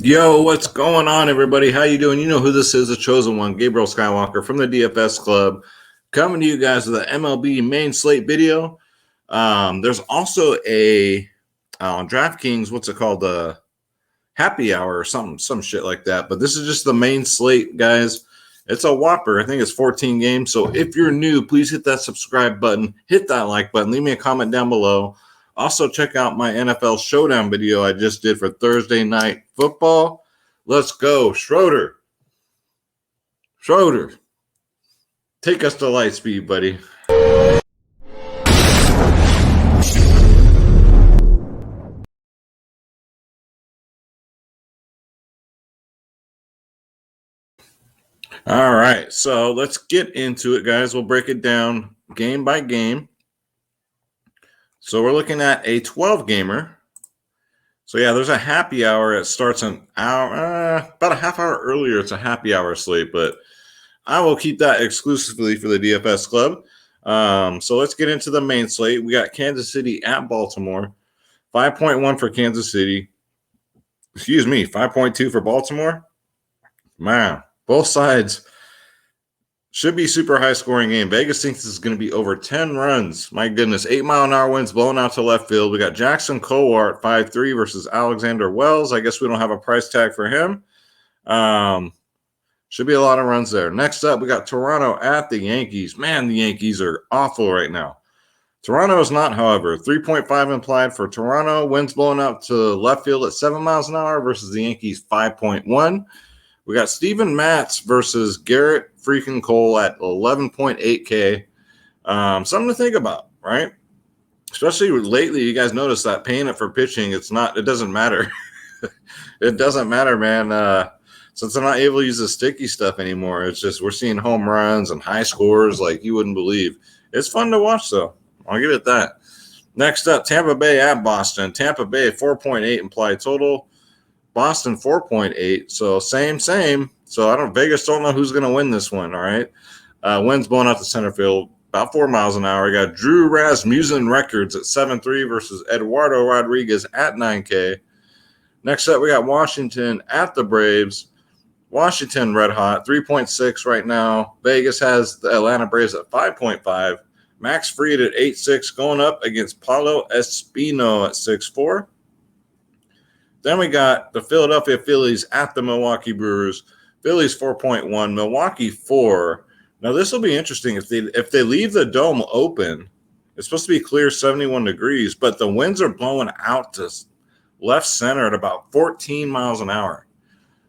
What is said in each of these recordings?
Yo, what's going on, everybody? How you doing? You know who this is, the chosen one, Gabriel Skywalker from the DFS Club, coming to you guys with the MLB main slate video. There's also a on DraftKings, what's it called, the happy hour or some shit like that. But this is just the main slate, guys. It's a whopper. I think it's 14 games. So if you're new, please hit that subscribe button, hit that like button, leave me a comment down below. Also, check out my NFL Showdown video I just did for Thursday Night Football. Let's go. Schroeder, take us to light speed, buddy. All right, so let's get into it, guys. We'll break it down game by game. So we're looking at a 12-gamer. So yeah, there's a happy hour. It starts an hour, about a half hour earlier. It's a happy hour slate, but I will keep that exclusively for the DFS Club. So let's get into the main slate. We got Kansas City at Baltimore. 5.1 for Kansas City. 5.2 for Baltimore. Man, both sides should be super high scoring game. Vegas thinks this is going to be over 10 runs. My goodness, 8-mile-an-hour winds blowing out to left field. We got Jackson Kowar at 5.3 versus Alexander Wells. I guess we don't have a price tag for him. Should be a lot of runs there. Next up, we got Toronto at the Yankees. Man, the Yankees are awful right now. Toronto is not, however. 3.5 implied for Toronto. Winds blowing out to left field at 7 miles an hour versus the Yankees 5.1. We got Steven Matz versus Garrett freaking Cole at 11.8K. Something to think about, right? Especially lately, you guys notice that paying it for pitching, it doesn't matter. It doesn't matter, man. Since they're not able to use the sticky stuff anymore, it's just we're seeing home runs and high scores like you wouldn't believe. It's fun to watch, though. I'll give it that. Next up, Tampa Bay at Boston. Tampa Bay, 4.8 implied total. Boston 4.8, so same. So Vegas don't know who's going to win this one. All right, winds blowing out to center field about 4 miles an hour. We got Drew Rasmussen records at 7.3 versus Eduardo Rodriguez at 9K. Next up, we got Washington at the Braves. Washington red hot 3.6 right now. Vegas has the Atlanta Braves at 5.5. Max Fried at 8.6 going up against Paulo Espino at 6.4. Then we got the Philadelphia Phillies at the Milwaukee Brewers. Phillies 4.1, Milwaukee 4. Now this will be interesting if they leave the dome open. It's supposed to be clear 71 degrees, but the winds are blowing out to left center at about 14 miles an hour.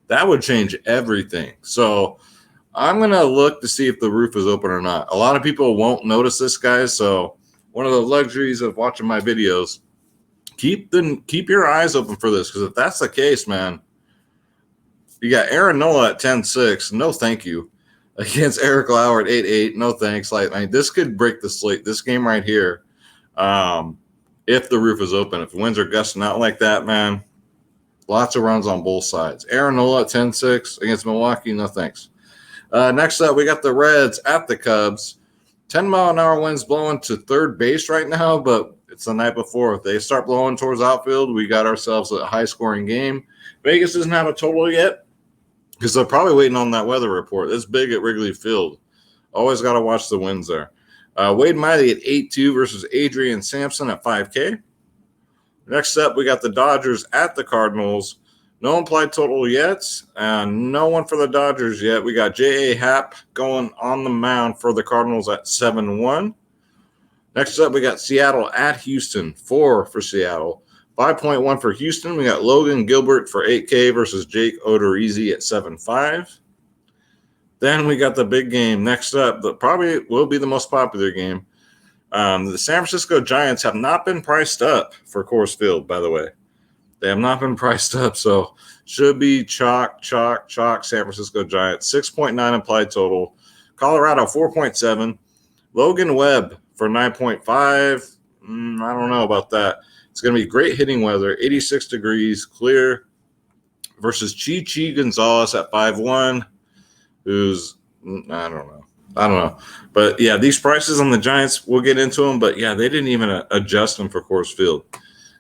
That would change everything. So I'm going to look to see if the roof is open or not. A lot of people won't notice this, guys. So one of the luxuries of watching my videos, keep your eyes open for this, because if that's the case, man, you got Aaron Nola at 10.6. No, thank you. Against Eric Lauer at 8.8. No, thanks. This could break the slate. This game right here, if the roof is open, if the winds are gusting out like that, man, lots of runs on both sides. Aaron Nola at 10.6 against Milwaukee. No, thanks. Next up, we got the Reds at the Cubs. 10-mile-an-hour winds blowing to third base right now, but it's the night before. If they start blowing towards outfield, we got ourselves a high-scoring game. Vegas doesn't have a total yet because they're probably waiting on that weather report. It's big at Wrigley Field. Always got to watch the winds there. Wade Miley at 8.2 versus Adrian Sampson at 5K. Next up, we got the Dodgers at the Cardinals. No implied total yet, and no one for the Dodgers yet. We got J.A. Happ going on the mound for the Cardinals at 7.1. Next up, we got Seattle at Houston, 4 for Seattle. 5.1 for Houston. We got Logan Gilbert for 8K versus Jake Odorizzi at 7.5. Then we got the big game. Next up, that probably will be the most popular game. The San Francisco Giants have not been priced up for Coors Field, by the way. They have not been priced up, so should be chalk, San Francisco Giants. 6.9 implied total. Colorado, 4.7. Logan Webb for 9.5. I don't know about that. It's going to be great hitting weather, 86 degrees, clear, versus Chi Gonzalez at 5.1, who's, I don't know. But, yeah, these prices on the Giants, we'll get into them. But, yeah, they didn't even adjust them for Coors Field.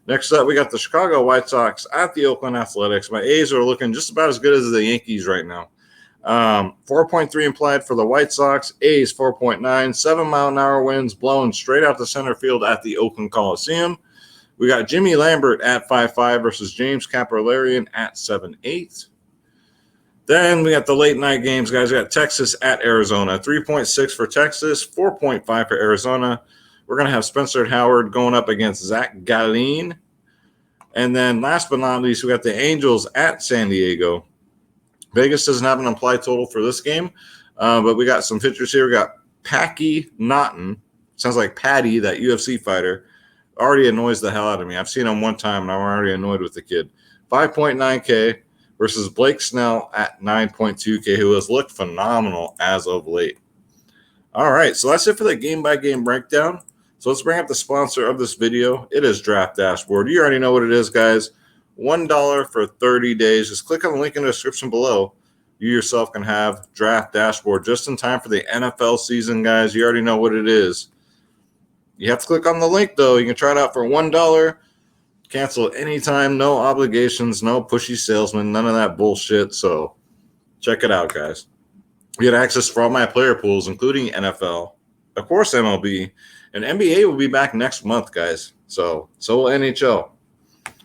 Next up, we got the Chicago White Sox at the Oakland Athletics. My A's are looking just about as good as the Yankees right now. 4.3 implied for the White Sox. A's 4.9. 7-mile-an-hour winds blowing straight out to center field at the Oakland Coliseum. We got Jimmy Lambert at 5.5 versus James Caprilarian at 7.8. Then we got the late night games, guys. We got Texas at Arizona. 3.6 for Texas, 4.5 for Arizona. We're going to have Spencer Howard going up against Zach Gallen. And then last but not least, we got the Angels at San Diego. Vegas doesn't have an implied total for this game, but we got some pictures here. We got Packy Naughton. Sounds like Patty, that UFC fighter. Already annoys the hell out of me. I've seen him one time, and I'm already annoyed with the kid. 5.9K versus Blake Snell at 9.2K, who has looked phenomenal as of late. All right, so that's it for the game-by-game breakdown. So let's bring up the sponsor of this video. It is Draft Dashboard. You already know what it is, guys. $1 for 30 days. Just click on the link in the description below. You yourself can have Draft Dashboard just in time for the NFL season, guys. You already know what it is. You have to click on the link, though. You can try it out for $1. Cancel anytime. No obligations. No pushy salesman. None of that bullshit. So check it out, guys. You get access for all my player pools, including NFL, of course, MLB, and NBA will be back next month, guys. So will NHL.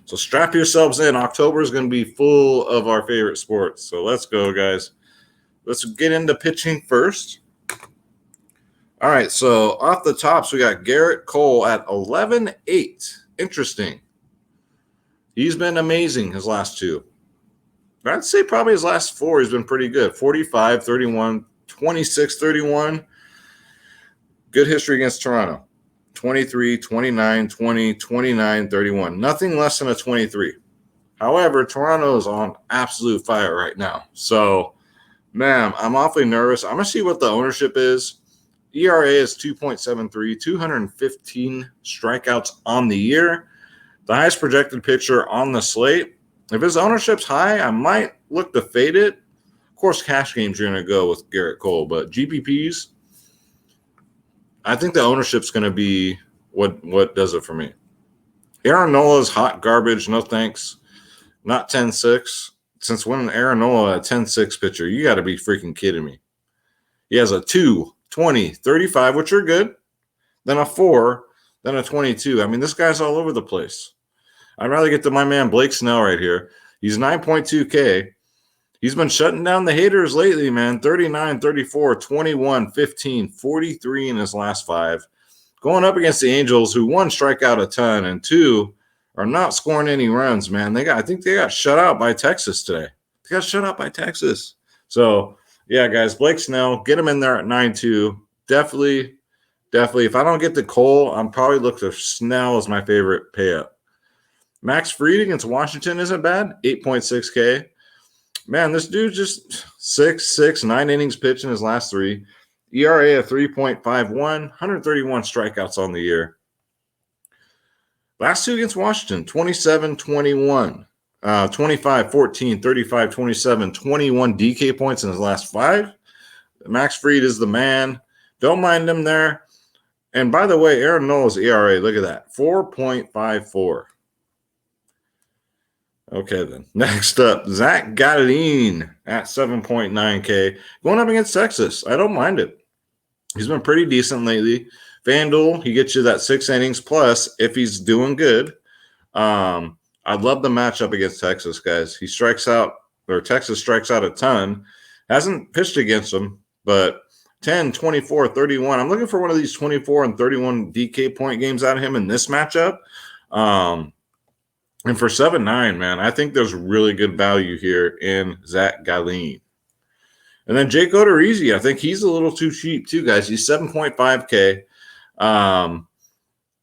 So strap yourselves in. October is going to be full of our favorite sports. So let's go, guys. Let's get into pitching first. All right, so off the tops, we got Garrett Cole at 11.8. Interesting. He's been amazing his last two. I'd say probably his last four he's been pretty good. 45, 31, 26, 31. Good history against Toronto. 23, 29, 20, 29, 31. Nothing less than a 23. However, Toronto is on absolute fire right now. So, man, I'm awfully nervous. I'm going to see what the ownership is. ERA is 2.73, 215 strikeouts on the year. The highest projected pitcher on the slate. If his ownership's high, I might look to fade it. Of course, cash games you're going to go with Garrett Cole, but GPPs, I think the ownership's going to be what does it for me. Aaron Nola's hot garbage. No thanks. Not 10-6. Since when Aaron Nola a 10-6 pitcher? You got to be freaking kidding me. He has a 2, 20, 35, which are good. Then a 4, then a 22. I mean, this guy's all over the place. I'd rather get to my man Blake Snell right here. He's 9.2K. He's been shutting down the haters lately, man. 39, 34, 21, 15, 43 in his last 5. Going up against the Angels, who, 1, strike out a ton, and 2, are not scoring any runs, man. I think they got shut out by Texas today. They got shut out by Texas. So, yeah, guys, Blake Snell, get him in there at 9.2. Definitely. If I don't get the Cole, I'm probably looking for Snell as my favorite payout. Max Fried against Washington isn't bad, 8.6K. Man, this dude just 9 innings pitched in his last 3. ERA of 3.51, 131 strikeouts on the year. Last 2 against Washington, 27-21, 25-14, 35-27, 21 DK points in his last 5. Max Fried is the man. Don't mind him there. And by the way, Aaron Nola's ERA, look at that, 4.54. Okay, then. Next up, Zach Gallen at 7.9K. Going up against Texas. I don't mind it. He's been pretty decent lately. FanDuel, he gets you that 6 innings plus if he's doing good. I love the matchup against Texas, guys. Texas strikes out a ton. Hasn't pitched against them, but 10, 24, 31. I'm looking for one of these 24 and 31 DK point games out of him in this matchup. And for 7.9, man, I think there's really good value here in Zach Gallen. And then Jake Odorizzi, I think he's a little too cheap too, guys. He's 7.5K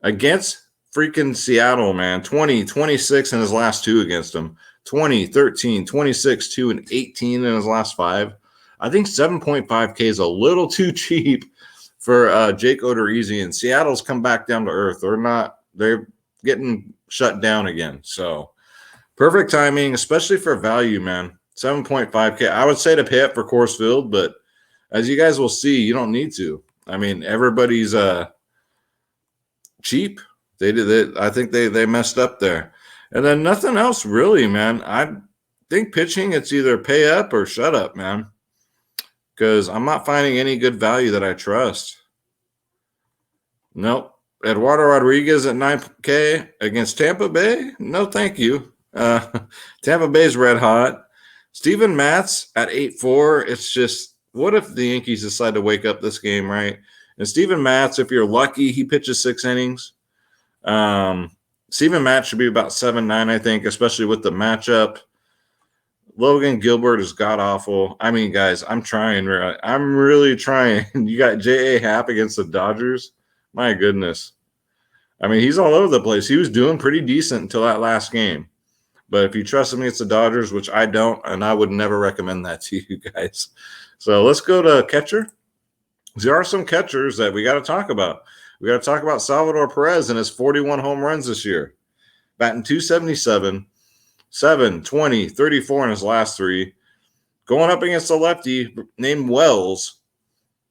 against freaking Seattle, man. 20, 26 in his last 2 against them. 20, 13, 26, 2, and 18 in his last 5. I think 7.5K is a little too cheap for Jake Odorizzi. And Seattle's come back down to earth. They're getting shut down again. So perfect timing, especially for value, man. 7.5K. I would say to pay up for Coors Field, but as you guys will see, you don't need to. I mean, everybody's cheap. They did it. I think they messed up there. And then nothing else really, man. I think pitching, it's either pay up or shut up, man. Because I'm not finding any good value that I trust. Nope. Eduardo Rodriguez at 9K against Tampa Bay? No, thank you. Tampa Bay's red hot. Steven Matz at 8.4. It's just, what if the Yankees decide to wake up this game, right? And Steven Matz, if you're lucky, he pitches 6 innings. Steven Matz should be about 7.9, I think, especially with the matchup. Logan Gilbert is god-awful. I mean, guys, I'm trying. I'm really trying. You got J.A. Happ against the Dodgers. My goodness. I mean, he's all over the place. He was doing pretty decent until that last game. But if you trust him against the Dodgers, which I don't, and I would never recommend that to you guys. So let's go to catcher. There are some catchers that we got to talk about. We got to talk about Salvador Perez and his 41 home runs this year. Batting .277, 7, 20, 34 in his last 3. Going up against a lefty named Wells.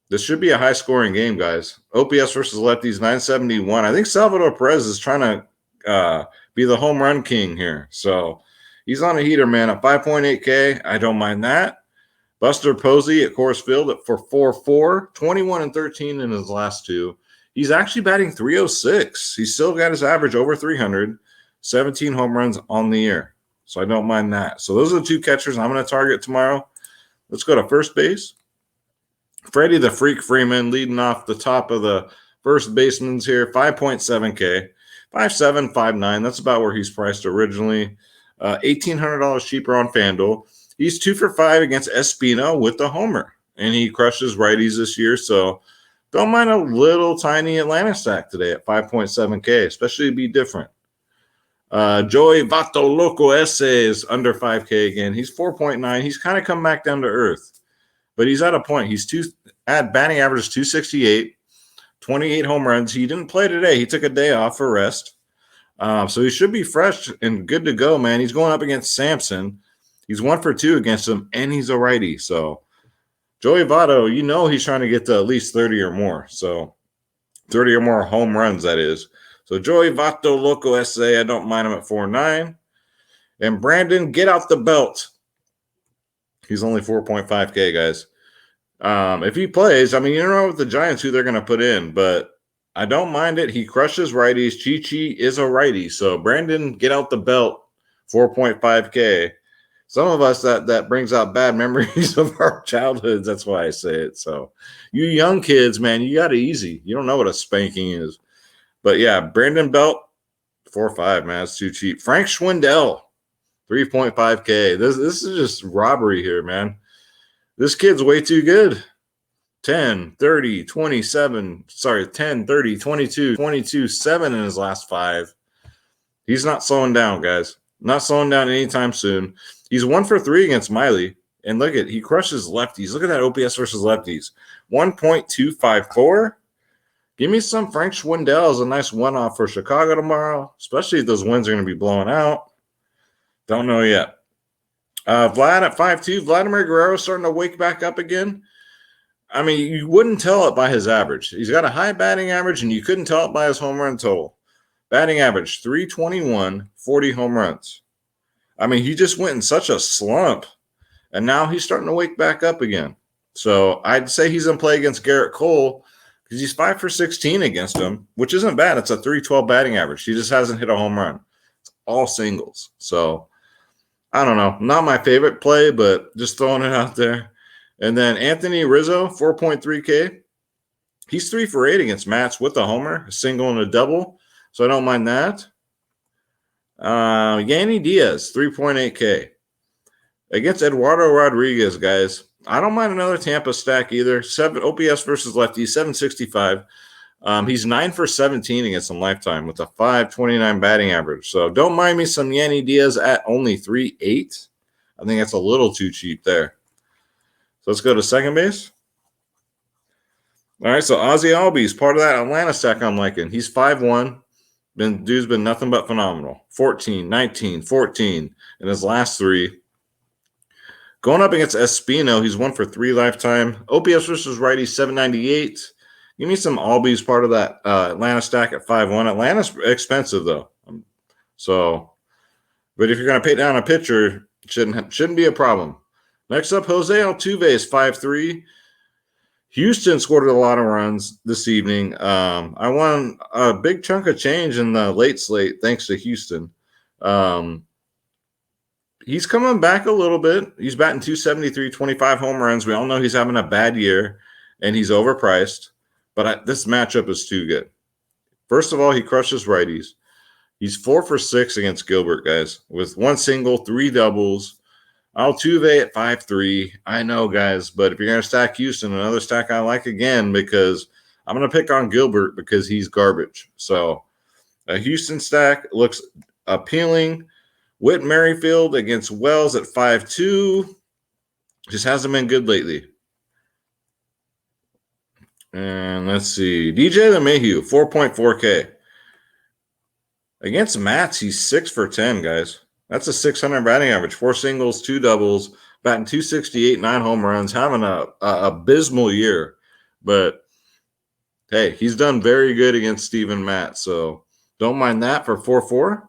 This should be a high-scoring game, guys. OPS versus lefties, 971. I think Salvador Perez is trying to be the home run king here. So he's on a heater, man, at 5.8K. I don't mind that. Buster Posey at Coors Field for 4.4, 21 and 13 in his last 2. He's actually batting .306. He's still got his average over 300, 17 home runs on the year. So I don't mind that. So those are the 2 catchers I'm going to target tomorrow. Let's go to first base. Freddie the Freak Freeman leading off the top of the first baseman's here, 5.7K, 5.7, 5.9. That's about where he's priced originally. $1,800 cheaper on FanDuel. He's 2 for 5 against Espino with the homer, and he crushes righties this year. So don't mind a little tiny Atlanta stack today at 5.7K, especially to be different. Joey Vato Loco Esse is under 5K again. He's 4.9. He's kind of come back down to earth, but he's at a point. He's batting average is 268, 28 home runs. He didn't play today. He took a day off for rest. So he should be fresh and good to go, man. He's going up against Sampson. He's 1 for 2 against him, and he's a righty. So Joey Votto, you know he's trying to get to at least 30 or more. So 30 or more home runs, that is. So Joey Vato Loco Esse, I don't mind him at 4.9. And Brandon, get out the belt. He's only 4.5K, guys. If he plays, I mean, you don't know with the Giants who they're going to put in, but I don't mind it. He crushes righties. Chi-Chi is a righty. So Brandon, get out the belt, 4.5K. Some of us, that brings out bad memories of our childhoods. That's why I say it. So you young kids, man, you got it easy. You don't know what a spanking is. But, yeah, Brandon Belt, 4.5, man. That's too cheap. Frank Schwindel, 3.5K. This is just robbery here, man. This kid's way too good. 10, 30, 27. Sorry, 10, 30, 22, 22, 7 in his last 5. He's not slowing down, guys. Not slowing down anytime soon. He's 1 for 3 against Miley. And look at, he crushes lefties. Look at that OPS versus lefties. 1.254. Give me some Frank Schwindel as a nice one-off for Chicago tomorrow, especially if those winds are going to be blowing out. Don't know yet. Vlad at 5.2. Vladimir Guerrero starting to wake back up again. I mean, you wouldn't tell it by his average. He's got a high batting average, and you couldn't tell it by his home run total. Batting average, 321, 40 home runs. I mean, he just went in such a slump, and now he's starting to wake back up again. So I'd say he's in play against Garrett Cole because he's 5 for 16 against him, which isn't bad. It's a 312 batting average. He just hasn't hit a home run. It's all singles. So I don't know. Not my favorite play, but just throwing it out there. And then Anthony Rizzo, 4.3K. He's 3 for 8 against Mats with a homer, a single and a double. So I don't mind that. Yanny Diaz, 3.8K. Against Eduardo Rodriguez, guys. I don't mind another Tampa stack either. 7 OPS versus lefty, 765. He's 9 for 17 against him lifetime with a 529 batting average. So don't mind me some Yanny Diaz at only 3.8. I think that's a little too cheap there. So let's go to second base. All right, so Ozzie Albies, part of that Atlanta stack I'm liking. He's 5'1". Dude's been nothing but phenomenal. 14, 19, 14 in his last 3. Going up against Espino, he's 1 for 3 lifetime. OPS versus righty, 798. Give me some Albies part of that Atlanta stack at 5-1. Atlanta's expensive, though. But if you're going to pay down a pitcher, it shouldn't be a problem. Next up, Jose Altuve is 5-3. Houston scored a lot of runs this evening. I won a big chunk of change in the late slate thanks to Houston. He's coming back a little bit. He's batting .273, 25 home runs. We all know he's having a bad year, and he's overpriced. But this matchup is too good. First of all, he crushes righties. He's 4 for 6 against Gilbert, guys, with 1 single, 3 doubles. Altuve at 5-3. I know, guys, but if you're going to stack Houston, another stack I like again because I'm going to pick on Gilbert because he's garbage. So a Houston stack looks appealing. Whit Merrifield against Wells at 5-2. Just hasn't been good lately. And let's see. DJ LeMahieu, 4.4K. Against Mats, he's 6 for 10, guys. That's a 600 batting average. 4 singles, 2 doubles, batting .268, 9 home runs, having a abysmal year. But, hey, he's done very good against Steven Matz, so don't mind that for 4-4.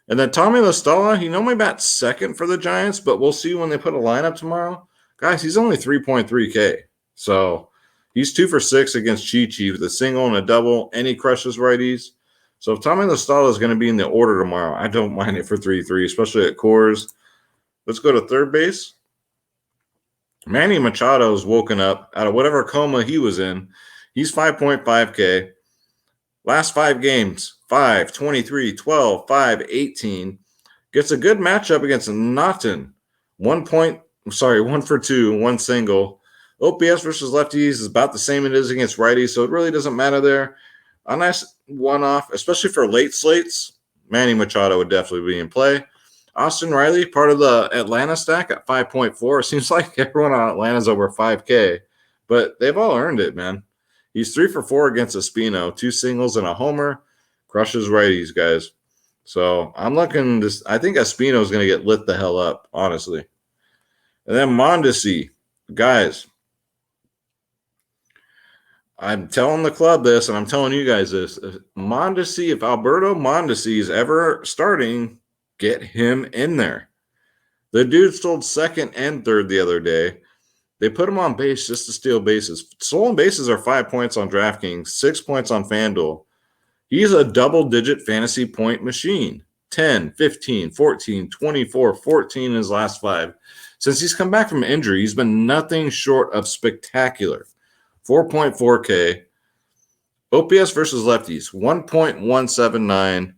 And then Tommy La Stella, he normally bats second for the Giants, but we'll see when they put a lineup tomorrow. Guys, he's only 3.3K. So he's 2 for 6 against Chi-Chi with a single and a double, and he crushes righties. So if Tommy La Stella is going to be in the order tomorrow, I don't mind it for 3-3, especially at Coors. Let's go to third base. Manny Machado's woken up out of whatever coma he was in. He's 5.5K. Last 5 games, 5, 23, 12, 5, 18. Gets a good matchup against Naughton. 1 for 2, 1 single. OPS versus lefties is about the same it is against righties, so it really doesn't matter there. A nice one-off, especially for late slates. Manny Machado would definitely be in play. Austin Riley, part of the Atlanta stack at 5.4. It seems like everyone on Atlanta's over 5K, but they've all earned it, man. He's 3 for 4 against Espino, 2 singles and a homer. Crushes righties, guys. So I'm looking this. I think Espino is going to get lit the hell up, honestly. And then Mondesi, guys. I'm telling the club this, and I'm telling you guys this. Mondesi, if Alberto Mondesi is ever starting, get him in there. The dude stole second and third the other day. They put him on base just to steal bases. Stolen bases are 5 points on DraftKings, 6 points on FanDuel. He's a double-digit fantasy point machine. 10, 15, 14, 24, 14 in his last 5. Since he's come back from injury, he's been nothing short of spectacular. 4.4K. OPS versus lefties, 1.179.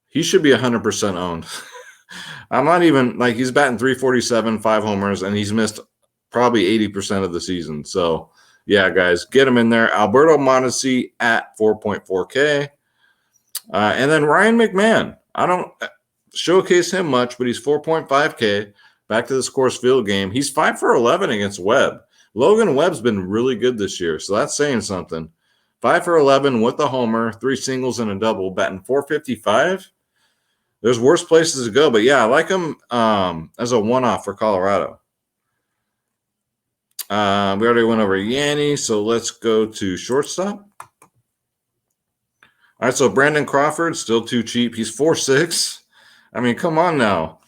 He should be 100% owned. I'm not even, he's batting .347, 5 homers, and he's missed probably 80% of the season. So, yeah, guys, get him in there. Alberto Mondesi at 4.4K. And then Ryan McMahon. I don't showcase him much, but he's 4.5K. Back to the Coors Field game. He's 5 for 11 against Webb. Logan Webb's been really good this year, so that's saying something. 5 for 11 with a homer, 3 singles and a double, batting .455. There's worse places to go, but yeah, I like him as a one-off for Colorado. We already went over Yanni, so let's go to shortstop. All right, so Brandon Crawford, still too cheap. He's 4.6. I mean, come on now.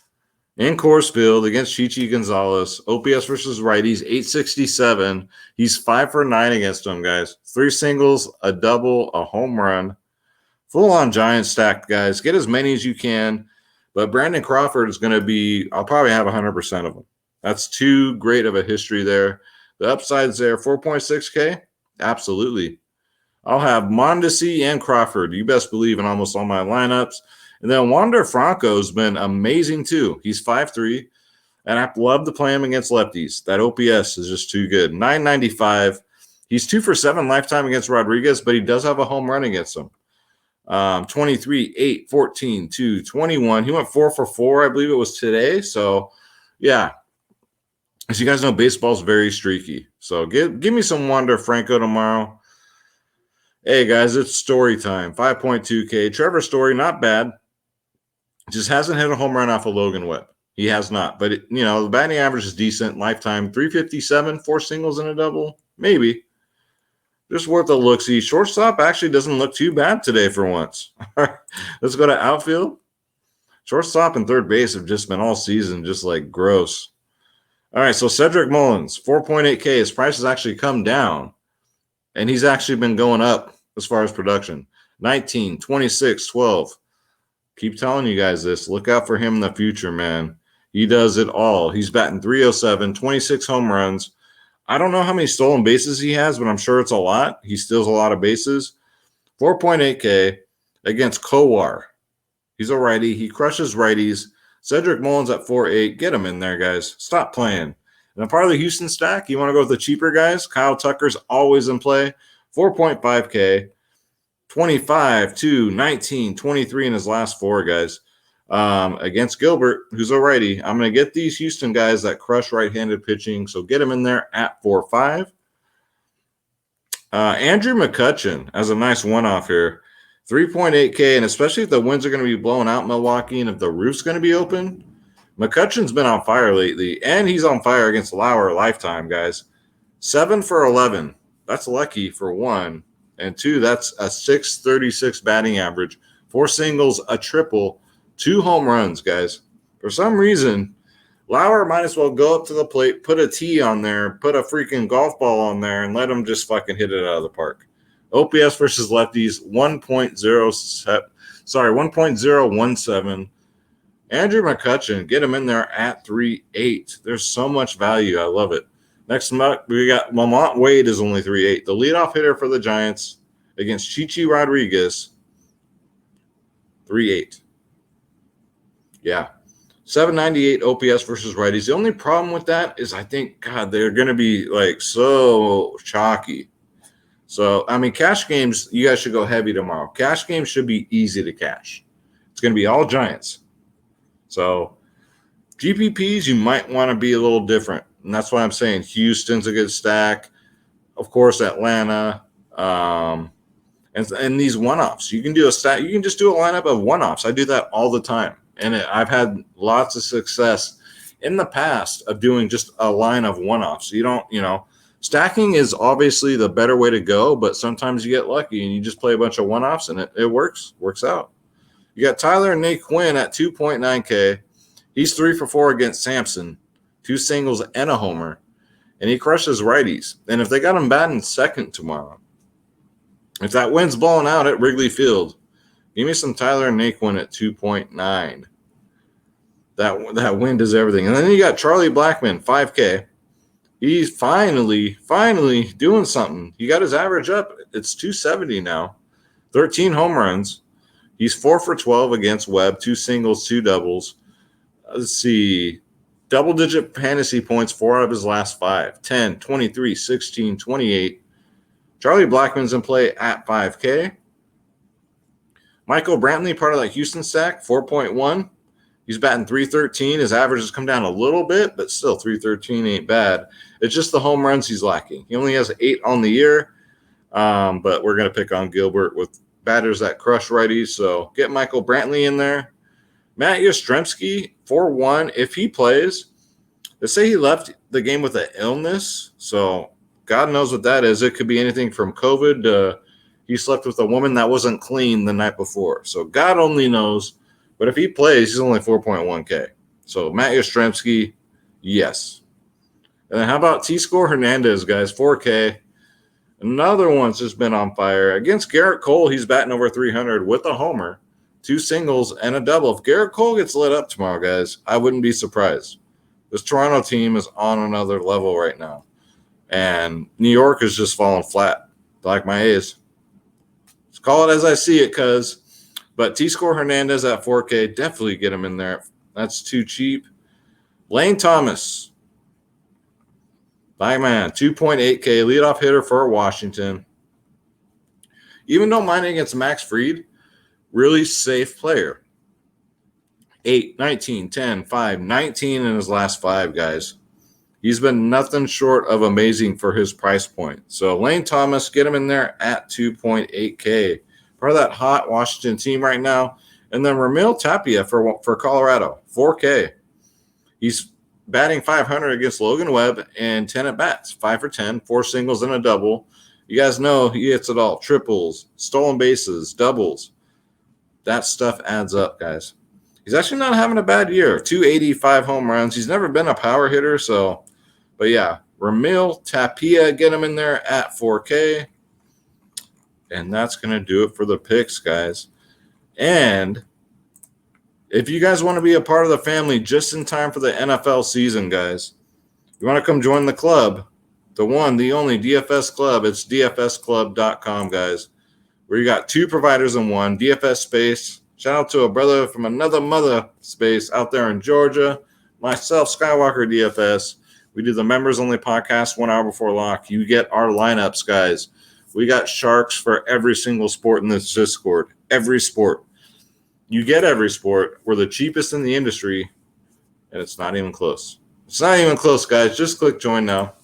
In Coors Field against Chichi Gonzalez. OPS versus righties, 867. He's 5 for 9 against them, guys. 3 singles, a double, a home run. Full-on Giant stack, guys. Get as many as you can. But Brandon Crawford is going to be – I'll probably have 100% of them. That's too great of a history there. The upside's there. 4.6K? Absolutely. I'll have Mondesi and Crawford. You best believe in almost all my lineups. And then Wander Franco's been amazing too. He's 5.3, and I love to play him against lefties. That OPS is just too good. 995. He's 2 for 7 lifetime against Rodriguez, but he does have a home run against him. 23, 8, 14, 2, 21. He went 4 for 4, I believe it was today. So, yeah. As you guys know, baseball's very streaky. So, give me some Wander Franco tomorrow. Hey, guys, it's story time. 5.2K. Trevor Story, not bad. Just hasn't hit a home run off of Logan Webb. He has not. But, the batting average is decent. Lifetime, 357, 4 singles and a double. Maybe. Just worth a look-see. Shortstop actually doesn't look too bad today for once. Let's go to outfield. Shortstop and third base have just been all season just like gross. All right, so Cedric Mullins, 4.8K. His price has actually come down, and he's actually been going up as far as production. 19, 26, 12. Keep telling you guys this. Look out for him in the future, man. He does it all. He's batting 307, 26 home runs. I don't know how many stolen bases he has, but I'm sure it's a lot. He steals a lot of bases. 4.8K against Kowar. He's a righty. He crushes righties. Cedric Mullins at 4.8. Get him in there, guys. Stop playing. And a part of the Houston stack, you want to go with the cheaper guys? Kyle Tucker's always in play. 4.5K. 25, 2, 19, 23 in his last 4, guys. Against Gilbert, who's a righty. I'm going to get these Houston guys that crush right-handed pitching, so get him in there at 4.5. Andrew McCutchen has a nice one-off here. 3.8K, and especially if the winds are going to be blowing out Milwaukee and if the roof's going to be open, McCutchen's been on fire lately, and he's on fire against Lauer lifetime, guys. 7 for 11. That's lucky for 1. And 2, that's a 636 batting average. 4 singles, a triple, 2 home runs, guys. For some reason, Lauer might as well go up to the plate, put a tee on there, put a freaking golf ball on there, and let him just fucking hit it out of the park. OPS versus lefties, 1.017. Andrew McCutchen, get him in there at 3.8. There's so much value. I love it. Next up, we got Lamont Wade is only 3.8. The leadoff hitter for the Giants against Chichi Rodriguez, 3.8. Yeah. 798 OPS versus righties. The only problem with that is I think, God, they're going to be like so chalky. So, I mean, cash games, you guys should go heavy tomorrow. Cash games should be easy to cash. It's going to be all Giants. So, GPPs, you might want to be a little different. And that's why I'm saying Houston's a good stack. Of course, Atlanta. And these one-offs. You can do a stack. You can just do a lineup of one-offs. I do that all the time. And I've had lots of success in the past of doing just a line of one-offs. You don't, stacking is obviously the better way to go, but sometimes you get lucky and you just play a bunch of one-offs and it works out. You got Tyler and Nate Quinn at 2.9K. He's 3 for 4 against Sampson, 2 singles and a homer, and he crushes righties. And if they got him batting second tomorrow, if that wind's blowing out at Wrigley Field, give me some Tyler and Nate Quinn at 2.9. That wind is everything. And then you got Charlie Blackmon, 5K. He's finally doing something. He got his average up. It's 270 now. 13 home runs. He's 4 for 12 against Webb, 2 singles, 2 doubles. Let's see. Double-digit fantasy points, 4 out of his last 5. 10, 23, 16, 28. Charlie Blackmon's in play at 5K. Michael Brantley, part of that Houston stack, 4.1. He's batting 313. His average has come down a little bit, but still 313 ain't bad. It's just the home runs he's lacking. He only has 8 on the year, but we're going to pick on Gilbert with batters that crush righties. So get Michael Brantley in there. Matt Yastrzemski, 4-1. If he plays, they say he left the game with an illness, so God knows what that is. It could be anything from COVID to he slept with a woman that wasn't clean the night before. So God only knows. But if he plays, he's only 4.1K. So Matt Yastrzemski, yes. And then how about T-Score Hernandez, guys, 4K. Another one's just been on fire. Against Garrett Cole, he's batting over 300 with a homer, 2 singles, and a double. If Garrett Cole gets lit up tomorrow, guys, I wouldn't be surprised. This Toronto team is on another level right now. And New York is just falling flat, like my A's. Let's call it as I see it, cuz. But T-Score Hernandez at 4K, definitely get him in there. That's too cheap. Lane Thomas, bye man, 2.8K, leadoff hitter for Washington. Even though mine against Max Fried, really safe player. 8, 19, 10, 5, 19 in his last 5, guys. He's been nothing short of amazing for his price point. So Lane Thomas, get him in there at 2.8K. Part of that hot Washington team right now. And then Ramil Tapia for Colorado, 4K. He's batting 500 against Logan Webb and 10 at-bats, 5 for 10, 4 singles and a double. You guys know he hits it all. Triples, stolen bases, doubles. That stuff adds up, guys. He's actually not having a bad year. 285 home runs. He's never been a power hitter, so. But yeah, Ramil Tapia, get him in there at 4K. And that's going to do it for the picks, guys. And if you guys want to be a part of the family just in time for the NFL season, guys, you want to come join the club, the one, the only DFS club. It's dfsclub.com, guys, where you got 2 providers in one, DFS Space. Shout out to a brother from another mother space out there in Georgia. Myself, Skywalker DFS. We do the members-only podcast 1 hour before lock. You get our lineups, guys. We got sharks for every single sport in this Discord. Every sport. You get every sport. We're the cheapest in the industry, and it's not even close. It's not even close, guys. Just click join now.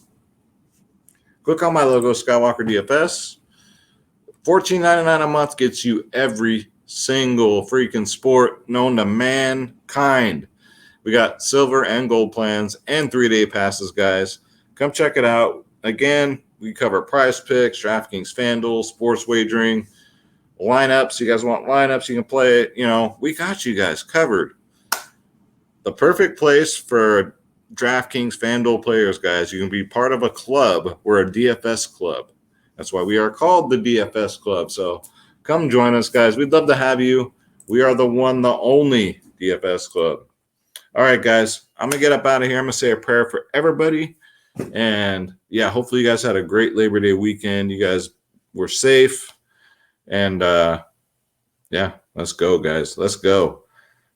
Click on my logo, Skywalker DFS. $14.99 a month gets you every single freaking sport known to mankind. We got silver and gold plans and 3-day passes, guys. Come check it out. Again, we cover prize picks, DraftKings, FanDuel, sports wagering, lineups. You guys want lineups, you can play it. You know, we got you guys covered. The perfect place for DraftKings, FanDuel players, guys. You can be part of a club. We're a DFS club. That's why we are called the DFS Club. So come join us, guys. We'd love to have you. We are the one, the only DFS Club. All right, guys. I'm going to get up out of here. I'm going to say a prayer for everybody. And, yeah, hopefully you guys had a great Labor Day weekend. You guys were safe. And, yeah, let's go, guys. Let's go.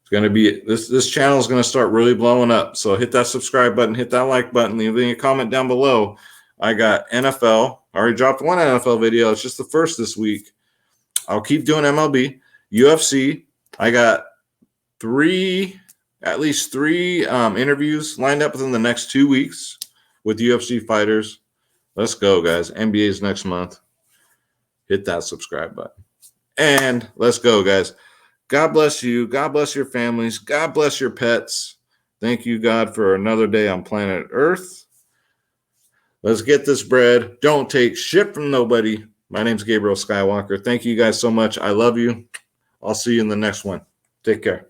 It's going to be this channel is going to start really blowing up. So hit that subscribe button, hit that like button, leave me a comment down below. I got NFL. I already dropped one NFL video. It's just the first this week. I'll keep doing MLB, UFC. I got at least three interviews lined up within the next 2 weeks with UFC fighters. Let's go, guys. NBA's next month. Hit that subscribe button. And let's go, guys. God bless you. God bless your families. God bless your pets. Thank you, God, for another day on planet Earth. Let's get this bread. Don't take shit from nobody. My name's Gabriel Skywalker. Thank you guys so much. I love you. I'll see you in the next one. Take care.